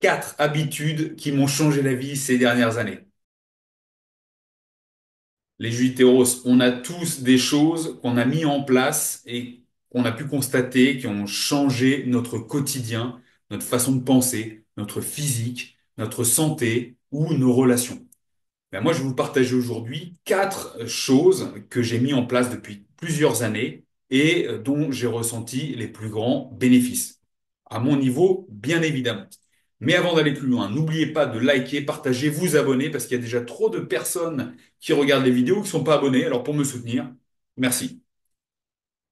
4 habitudes qui m'ont changé la vie ces dernières années. Les Juiteros, on a tous des choses qu'on a mis en place et qu'on a pu constater qui ont changé notre quotidien, notre façon de penser, notre physique, notre santé ou nos relations. Ben moi, je vais vous partager aujourd'hui 4 choses que j'ai mis en place depuis plusieurs années et dont j'ai ressenti les plus grands bénéfices. À mon niveau, bien évidemment. Mais avant d'aller plus loin, n'oubliez pas de liker, partager, vous abonner parce qu'il y a déjà trop de personnes qui regardent les vidéos qui ne sont pas abonnées. Alors pour me soutenir, merci.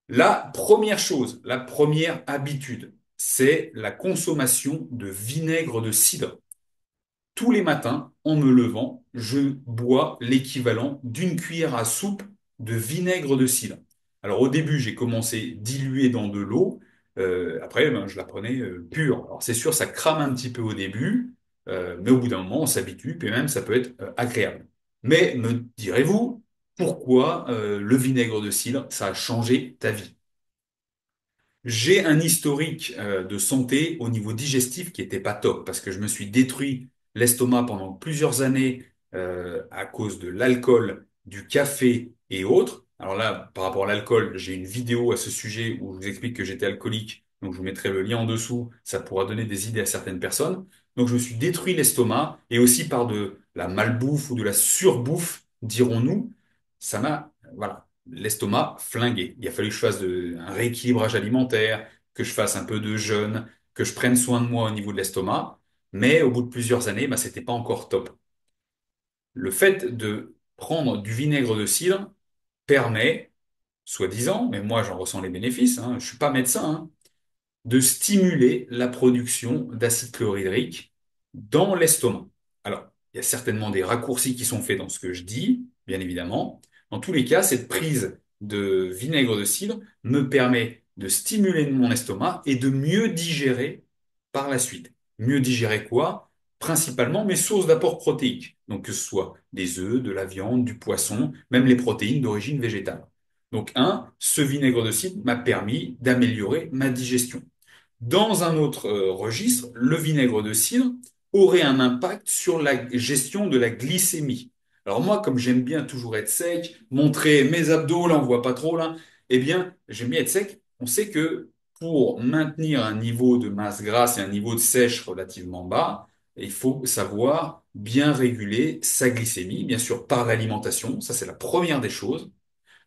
La première chose, la première habitude, c'est la consommation de vinaigre de cidre. Tous les matins, en me levant, je bois l'équivalent d'une cuillère à soupe de vinaigre de cidre. Alors au début, j'ai commencé dilué dans de l'eau. Après, ben, je la prenais pure. Alors c'est sûr, ça crame un petit peu au début, mais au bout d'un moment, on s'habitue, puis même ça peut être agréable. Mais me direz-vous, pourquoi le vinaigre de cidre, ça a changé ta vie? J'ai un historique de santé au niveau digestif qui était pas top parce que je me suis détruit l'estomac pendant plusieurs années à cause de l'alcool, du café et autres. Alors là, par rapport à l'alcool, j'ai une vidéo à ce sujet où je vous explique que j'étais alcoolique. Donc je vous mettrai le lien en dessous. Ça pourra donner des idées à certaines personnes. Donc je me suis détruit l'estomac et aussi par de la malbouffe ou de la surbouffe, dirons-nous. Ça m'a, voilà, l'estomac flingué. Il a fallu que je fasse un rééquilibrage alimentaire, que je fasse un peu de jeûne, que je prenne soin de moi au niveau de l'estomac. Mais au bout de plusieurs années, bah, c'était pas encore top. Le fait de prendre du vinaigre de cidre permet, soi-disant, mais moi j'en ressens les bénéfices, hein, je suis pas médecin, hein, de stimuler la production d'acide chlorhydrique dans l'estomac. Alors, il y a certainement des raccourcis qui sont faits dans ce que je dis, bien évidemment. Dans tous les cas, cette prise de vinaigre de cidre me permet de stimuler mon estomac et de mieux digérer par la suite. Mieux digérer quoi? Principalement mes sources d'apport protéique. Donc, que ce soit des œufs, de la viande, du poisson, même les protéines d'origine végétale. Donc, ce vinaigre de cidre m'a permis d'améliorer ma digestion. Dans un autre registre, le vinaigre de cidre aurait un impact sur la gestion de la glycémie. Alors moi, comme j'aime bien toujours être sec, montrer mes abdos, là on voit pas trop là, eh bien j'aime bien être sec. On sait que pour maintenir un niveau de masse grasse et un niveau de sèche relativement bas, il faut savoir bien réguler sa glycémie, bien sûr par l'alimentation, ça c'est la première des choses.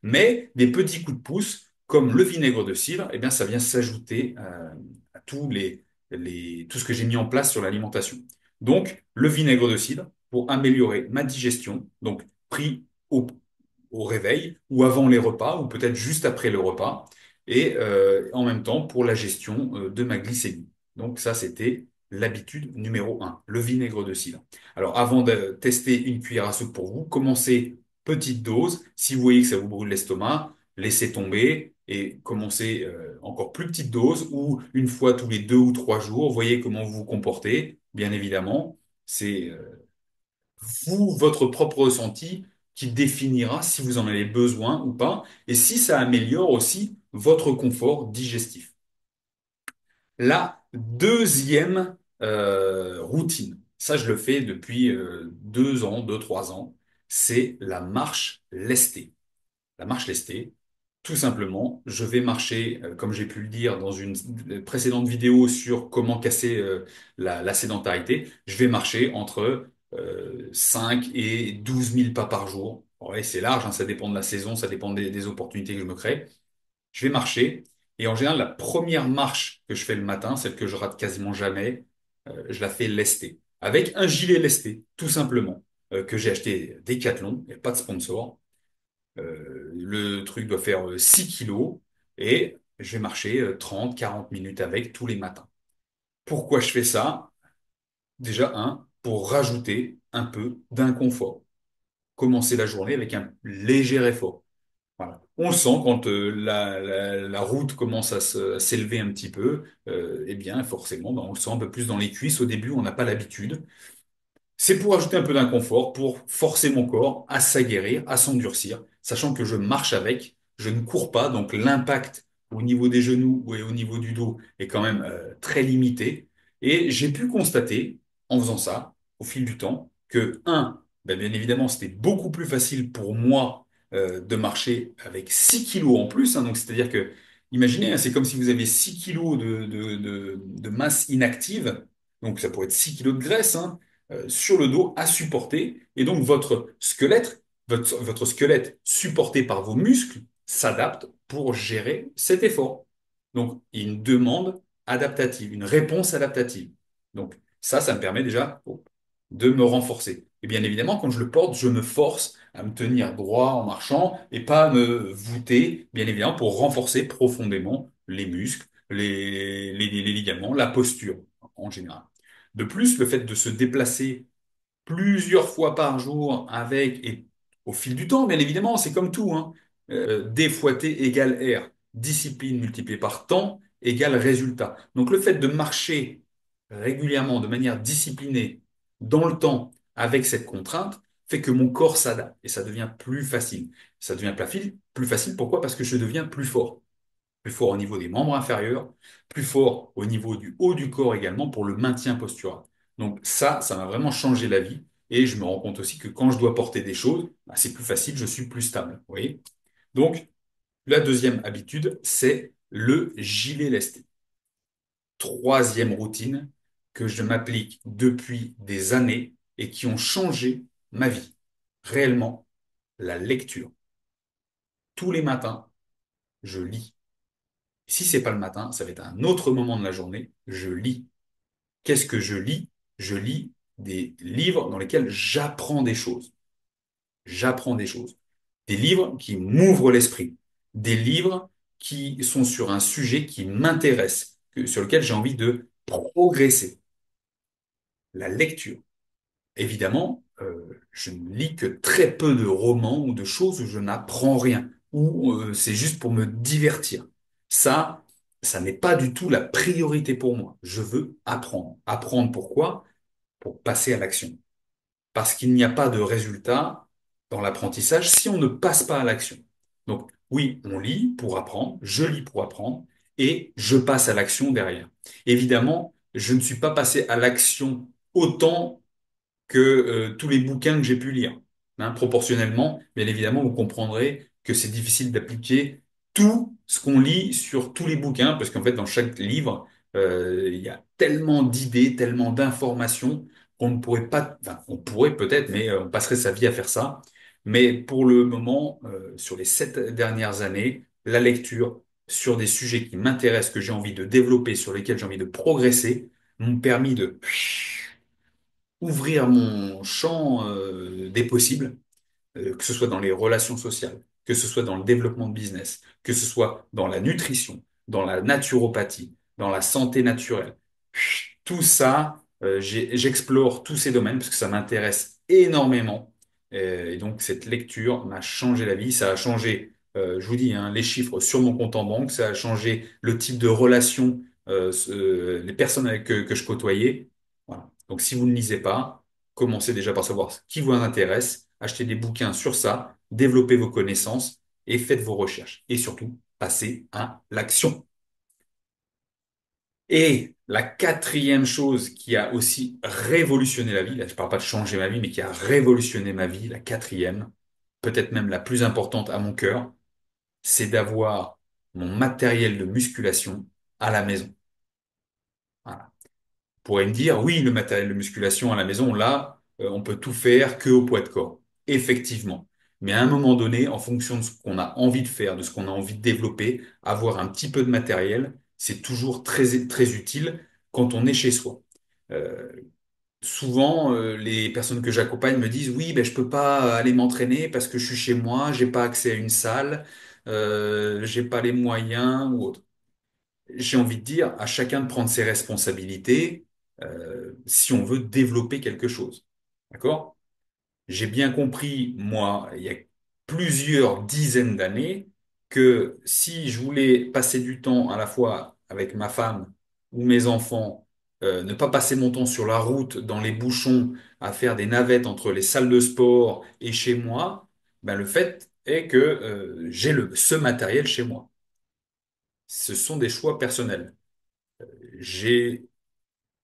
Mais des petits coups de pouce, comme le vinaigre de cidre, eh bien, ça vient s'ajouter à tout ce que j'ai mis en place sur l'alimentation. Donc, le vinaigre de cidre pour améliorer ma digestion, donc pris au réveil ou avant les repas ou peut-être juste après le repas, et en même temps pour la gestion de ma glycémie. Donc ça, c'était l'habitude numéro 1, le vinaigre de cidre. Alors avant de tester une cuillère à soupe pour vous, commencez petite dose. Si vous voyez que ça vous brûle l'estomac, laissez tomber et commencez encore plus petite dose ou une fois tous les 2 ou 3 jours. Voyez comment vous vous comportez. Bien évidemment, c'est vous, votre propre ressenti qui définira si vous en avez besoin ou pas et si ça améliore aussi votre confort digestif. La deuxième routine, ça je le fais depuis 2 ans, 2, 3 ans, c'est la marche lestée. La marche lestée, tout simplement, je vais marcher, comme j'ai pu le dire dans une précédente vidéo sur comment casser la sédentarité, je vais marcher entre 5 et 12 000 pas par jour. Ouais, c'est large, hein, ça dépend de la saison, ça dépend des opportunités que je me crée. Je vais marcher, et en général, la première marche que je fais le matin, celle que je rate quasiment jamais, je la fais lestée, avec un gilet lesté, tout simplement, que j'ai acheté Decathlon, il n'y a pas de sponsor. Le truc doit faire 6 kilos et je vais marcher 30, 40 minutes avec tous les matins. Pourquoi je fais ça? Déjà, pour rajouter un peu d'inconfort. Commencer la journée avec un léger effort. Voilà. On le sent quand la route commence à s'élever un petit peu, eh bien forcément, ben, on le sent un peu plus dans les cuisses. Au début, on n'a pas l'habitude. C'est pour ajouter un peu d'inconfort, pour forcer mon corps à s'aguerrir, à s'endurcir, sachant que je marche avec, je ne cours pas, donc l'impact au niveau des genoux et au niveau du dos est quand même très limité. Et j'ai pu constater, en faisant ça, au fil du temps, que, ben bien évidemment, c'était beaucoup plus facile pour moi de marcher avec 6 kilos en plus. Donc, c'est-à-dire que, imaginez, c'est comme si vous avez 6 kilos de masse inactive. Donc, ça pourrait être 6 kilos de graisse sur le dos à supporter. Et donc, votre squelette supporté par vos muscles s'adapte pour gérer cet effort. Donc, il y a une demande adaptative, une réponse adaptative. Donc, ça me permet déjà de me renforcer. Et bien évidemment, quand je le porte, je me force à me tenir droit en marchant et pas à me voûter, bien évidemment, pour renforcer profondément les muscles, les ligaments, la posture en général. De plus, le fait de se déplacer plusieurs fois par jour avec, et au fil du temps, bien évidemment, c'est comme tout, hein. D fois T égale R. Discipline multipliée par temps égale résultat. Donc le fait de marcher régulièrement, de manière disciplinée, dans le temps, avec cette contrainte, fait que mon corps s'adapte et ça devient plus facile. Ça devient plus facile, pourquoi? Parce que je deviens plus fort. Plus fort au niveau des membres inférieurs, plus fort au niveau du haut du corps également pour le maintien postural. Donc ça m'a vraiment changé la vie. Et je me rends compte aussi que quand je dois porter des choses, bah, c'est plus facile, je suis plus stable. Vous voyez? Donc, la deuxième habitude, c'est le gilet lesté. Troisième routine que je m'applique depuis des années et qui ont changé ma vie. Réellement, la lecture. Tous les matins, je lis. Si c'est pas le matin, ça va être un autre moment de la journée, je lis. Qu'est-ce que je lis? Je lis des livres dans lesquels j'apprends des choses. J'apprends des choses. Des livres qui m'ouvrent l'esprit. Des livres qui sont sur un sujet qui m'intéresse, sur lequel j'ai envie de progresser. La lecture. Évidemment, je ne lis que très peu de romans ou de choses où je n'apprends rien, ou c'est juste pour me divertir. Ça, ça n'est pas du tout la priorité pour moi. Je veux apprendre. Apprendre pourquoi? Pour passer à l'action. Parce qu'il n'y a pas de résultat dans l'apprentissage si on ne passe pas à l'action. Donc oui, on lit pour apprendre, je lis pour apprendre, et je passe à l'action derrière. Évidemment, je ne suis pas passé à l'action autant que tous les bouquins que j'ai pu lire. Proportionnellement, bien évidemment, vous comprendrez que c'est difficile d'appliquer tout ce qu'on lit sur tous les bouquins, parce qu'en fait, dans chaque livre, il y a tellement d'idées, tellement d'informations qu'on ne pourrait pas, enfin, on pourrait peut-être, mais on passerait sa vie à faire ça. Mais pour le moment, sur les 7 dernières années, la lecture sur des sujets qui m'intéressent, que j'ai envie de développer, sur lesquels j'ai envie de progresser, m'ont permis de ouvrir mon champ des possibles, que ce soit dans les relations sociales, que ce soit dans le développement de business, que ce soit dans la nutrition, dans la naturopathie, dans la santé naturelle. Tout ça, j'explore tous ces domaines parce que ça m'intéresse énormément. Et donc cette lecture m'a changé la vie. Ça a changé, je vous dis, hein, les chiffres sur mon compte en banque. Ça a changé le type de relations, les personnes que je côtoyais. Voilà. Donc si vous ne lisez pas, commencez déjà par savoir ce qui vous intéresse, achetez des bouquins sur ça, développez vos connaissances et faites vos recherches. Et surtout, passez à l'action. Et la quatrième chose qui a aussi révolutionné la vie, là je parle pas de changer ma vie, mais qui a révolutionné ma vie, la quatrième, peut-être même la plus importante à mon cœur, c'est d'avoir mon matériel de musculation à la maison. Voilà. Pourrait me dire, oui, le matériel de musculation à la maison, là, on peut tout faire que au poids de corps. Effectivement. Mais à un moment donné, en fonction de ce qu'on a envie de faire, de ce qu'on a envie de développer, avoir un petit peu de matériel, c'est toujours très, très utile quand on est chez soi. Euh, Souvent, les personnes que j'accompagne me disent, oui, ben, je peux pas aller m'entraîner parce que je suis chez moi, j'ai pas accès à une salle, j'ai pas les moyens ou autre. J'ai envie de dire à chacun de prendre ses responsabilités si on veut développer quelque chose. D'accord? J'ai bien compris, moi, il y a plusieurs dizaines d'années, que si je voulais passer du temps à la fois avec ma femme ou mes enfants, ne pas passer mon temps sur la route, dans les bouchons, à faire des navettes entre les salles de sport et chez moi, ben le fait est que j'ai ce matériel chez moi. Ce sont des choix personnels. J'ai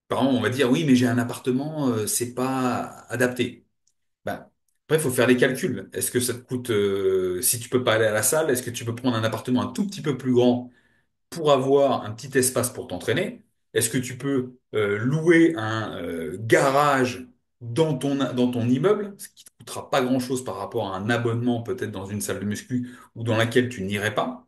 Par exemple, on va dire, oui, mais j'ai un appartement, c'est pas adapté. Ben, après, il faut faire les calculs. Est-ce que ça te coûte, si tu peux pas aller à la salle, est-ce que tu peux prendre un appartement un tout petit peu plus grand pour avoir un petit espace pour t'entraîner? Est-ce que tu peux louer un garage dans ton immeuble, ce qui ne te coûtera pas grand-chose par rapport à un abonnement peut-être dans une salle de muscu ou dans laquelle tu n'irais pas?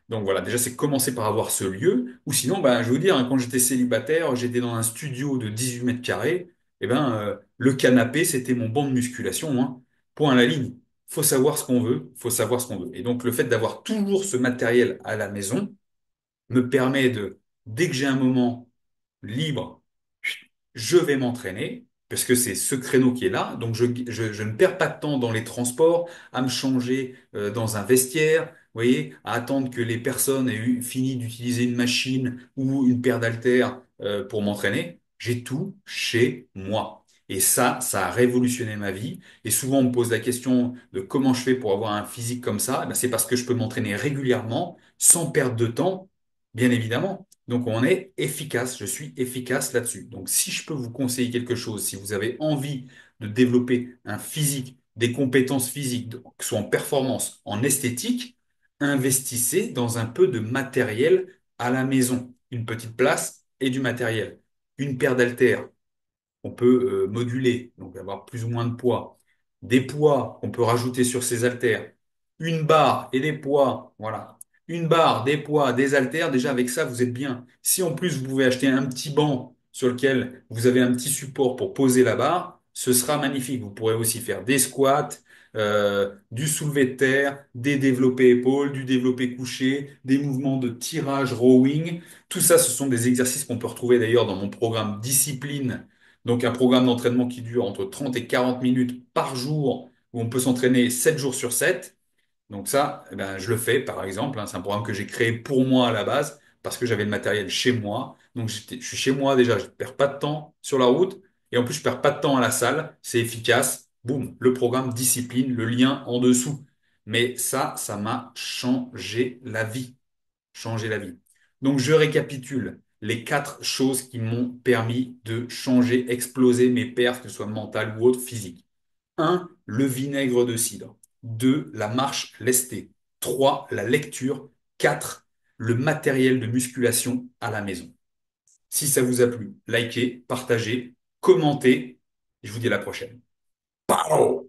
Donc voilà, déjà c'est commencer par avoir ce lieu, ou sinon, ben, je veux dire, hein, quand j'étais célibataire, j'étais dans un studio de 18 mètres carrés, et ben, le canapé, c'était mon banc de musculation, hein. Point à la ligne. Faut savoir ce qu'on veut, faut savoir ce qu'on veut. Et donc le fait d'avoir toujours ce matériel à la maison me permet de, dès que j'ai un moment libre, je vais m'entraîner, parce que c'est ce créneau qui est là. Donc, je ne perds pas de temps dans les transports, à me changer dans un vestiaire, vous voyez, à attendre que les personnes aient fini d'utiliser une machine ou une paire d'haltères pour m'entraîner. J'ai tout chez moi. Et ça a révolutionné ma vie. Et souvent, on me pose la question de comment je fais pour avoir un physique comme ça. Eh ben, c'est parce que je peux m'entraîner régulièrement, sans perdre de temps, bien évidemment. Donc on est efficace, je suis efficace là-dessus. Donc si je peux vous conseiller quelque chose, si vous avez envie de développer un physique, des compétences physiques, que ce soit en performance, en esthétique, investissez dans un peu de matériel à la maison. Une petite place et du matériel. Une paire d'haltères, on peut moduler, donc avoir plus ou moins de poids. Des poids qu'on peut rajouter sur ces haltères. Une barre et des poids, voilà. Une barre, des poids, des haltères, déjà avec ça, vous êtes bien. Si en plus vous pouvez acheter un petit banc sur lequel vous avez un petit support pour poser la barre, ce sera magnifique. Vous pourrez aussi faire des squats, du soulevé de terre, des développés épaules, du développé couché, des mouvements de tirage, rowing. Tout ça, ce sont des exercices qu'on peut retrouver d'ailleurs dans mon programme Discipline, donc un programme d'entraînement qui dure entre 30 et 40 minutes par jour, où on peut s'entraîner 7 jours sur 7. Donc ça, eh ben, je le fais par exemple, hein. C'est un programme que j'ai créé pour moi à la base, parce que j'avais le matériel chez moi. Donc je suis chez moi déjà, je ne perds pas de temps sur la route, et en plus je perds pas de temps à la salle, c'est efficace. Boum, le programme discipline, le lien en dessous. Mais ça m'a changé la vie, changer la vie. Donc, je récapitule les 4 choses qui m'ont permis de changer, exploser mes perfs, que ce soit mentales ou autres, physiques. Un, le vinaigre de cidre. 2, la marche lestée. 3, la lecture. 4, le matériel de musculation à la maison. Si ça vous a plu, likez, partagez, commentez. Et je vous dis à la prochaine. Pow